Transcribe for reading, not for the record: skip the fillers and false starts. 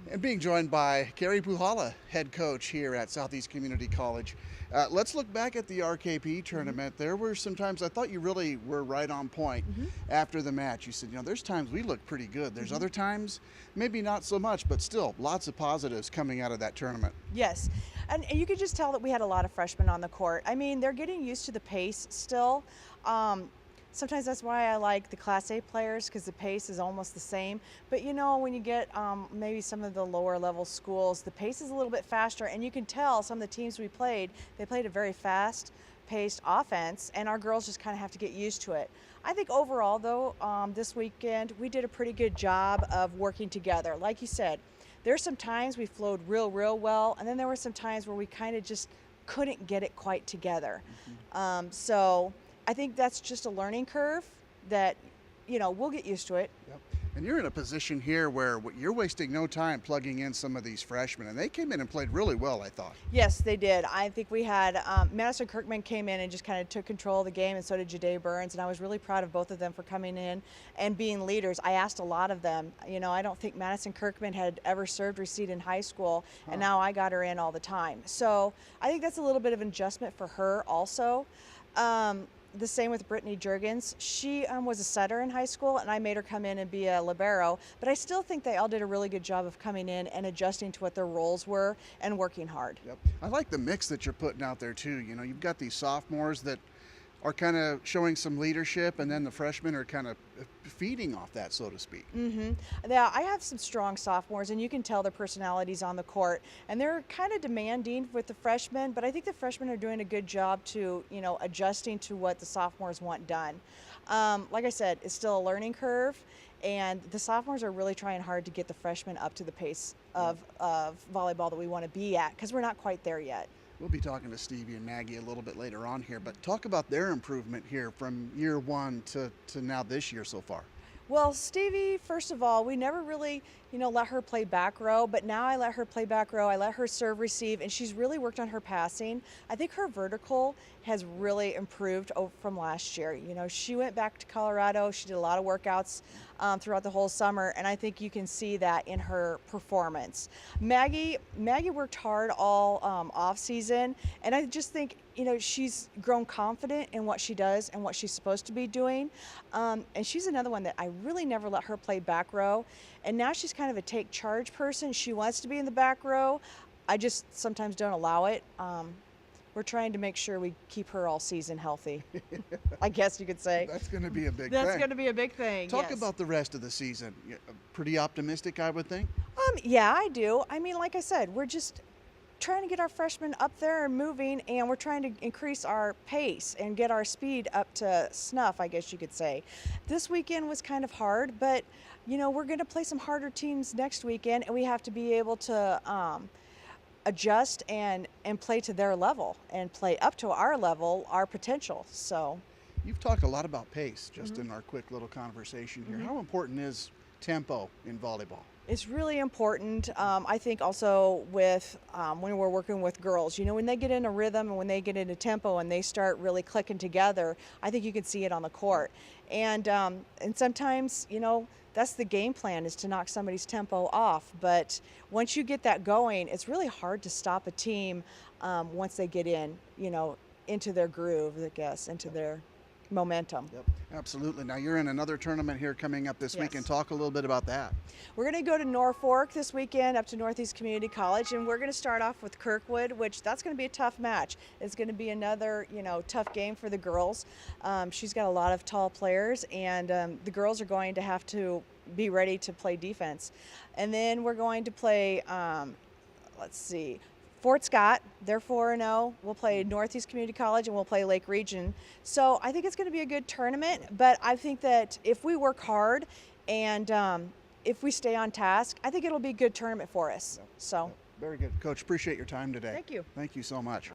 And being joined by Carrie Puhalla, head coach here at Southeast Community College. Let's look back at the RKP tournament. There were some times I thought you really were right on point after the match. You said, there's times we look pretty good. There's other times, maybe not so much, but still lots of positives coming out of that tournament. Yes, and you could just tell that we had a lot of freshmen on the court. I mean, they're getting used to the pace still. Sometimes that's why I like the Class A players, because the pace is almost the same. But when you get maybe some of the lower level schools, the pace is a little bit faster, and you can tell some of the teams we played, they played a very fast paced offense, and our girls just kind of have to get used to it. I think overall though, this weekend we did a pretty good job of working together. Like you said, there's some times we flowed real well, and then there were some times where we kind of just couldn't get it quite together. So I think that's just a learning curve that, we'll get used to it. Yep. And you're in a position here where you're wasting no time plugging in some of these freshmen, and they came in and played really well, I thought. Yes, they did. I think we had Madison Kirkman came in and just kind of took control of the game, and so did Jadae Burns, and I was really proud of both of them for coming in and being leaders. I asked a lot of them. I don't think Madison Kirkman had ever served receipt in high school, and now I got her in all the time. So I think that's a little bit of an adjustment for her also. The same with Brittany Jurgens. She was a setter in high school, and I made her come in and be a libero, but I still think they all did a really good job of coming in and adjusting to what their roles were and working hard. Yep. I like the mix that you're putting out there too. You've got these sophomores that are kind of showing some leadership, and then the freshmen are kind of feeding off that, so to speak. Yeah, I have some strong sophomores, and you can tell their personalities on the court, and they're kind of demanding with the freshmen, but I think the freshmen are doing a good job to, adjusting to what the sophomores want done. Like I said, it's still a learning curve, and the sophomores are really trying hard to get the freshmen up to the pace of volleyball that we want to be at, because we're not quite there yet. We'll be talking to Stevie and Maggie a little bit later on here, but talk about their improvement here from year one to now this year so far. Well, Stevie, first of all, we never really, let her play back row, but now I let her play back row. I let her serve, receive, and she's really worked on her passing. I think her vertical has really improved from last year. She went back to Colorado. She did a lot of workouts throughout the whole summer, and I think you can see that in her performance. Maggie worked hard all off season, and I just think, she's grown confident in what she does and what she's supposed to be doing. And she's another one that I really never let her play back row. And now she's kind of a take charge person. She wants to be in the back row. I just sometimes don't allow it. We're trying to make sure we keep her all season healthy, I guess you could say. That's going to be a big thing. That's going to be a big thing. Talk yes. about the rest of the season. Pretty optimistic, I would think. Yeah, I do. I mean, like I said, we're just trying to get our freshmen up there and moving, and we're trying to increase our pace and get our speed up to snuff, I guess you could say. This weekend was kind of hard, but we're going to play some harder teams next weekend, and we have to be able to adjust and play to their level and play up to our level, our potential. So you've talked a lot about pace just in our quick little conversation here. How important is tempo in volleyball? It's really important. I think also with when we're working with girls, when they get in a rhythm and when they get into tempo and they start really clicking together, I think you can see it on the court. And sometimes, that's the game plan, is to knock somebody's tempo off. But once you get that going, it's really hard to stop a team once they get in, into their groove, I guess, into their momentum. Yep, absolutely. Now you're in another tournament here coming up this weekend. Talk a little bit about that. We're going to go to Norfolk this weekend, up to Northeast Community College, and we're going to start off with Kirkwood, which that's going to be a tough match. It's going to be another, tough game for the girls. She's got a lot of tall players, and the girls are going to have to be ready to play defense. And then we're going to play, let's see, Fort Scott, they're 4-0. We'll play Northeast Community College, and we'll play Lake Region. So I think it's going to be a good tournament, but I think that if we work hard and if we stay on task, I think it'll be a good tournament for us. So very good. Coach, appreciate your time today. Thank you. Thank you so much.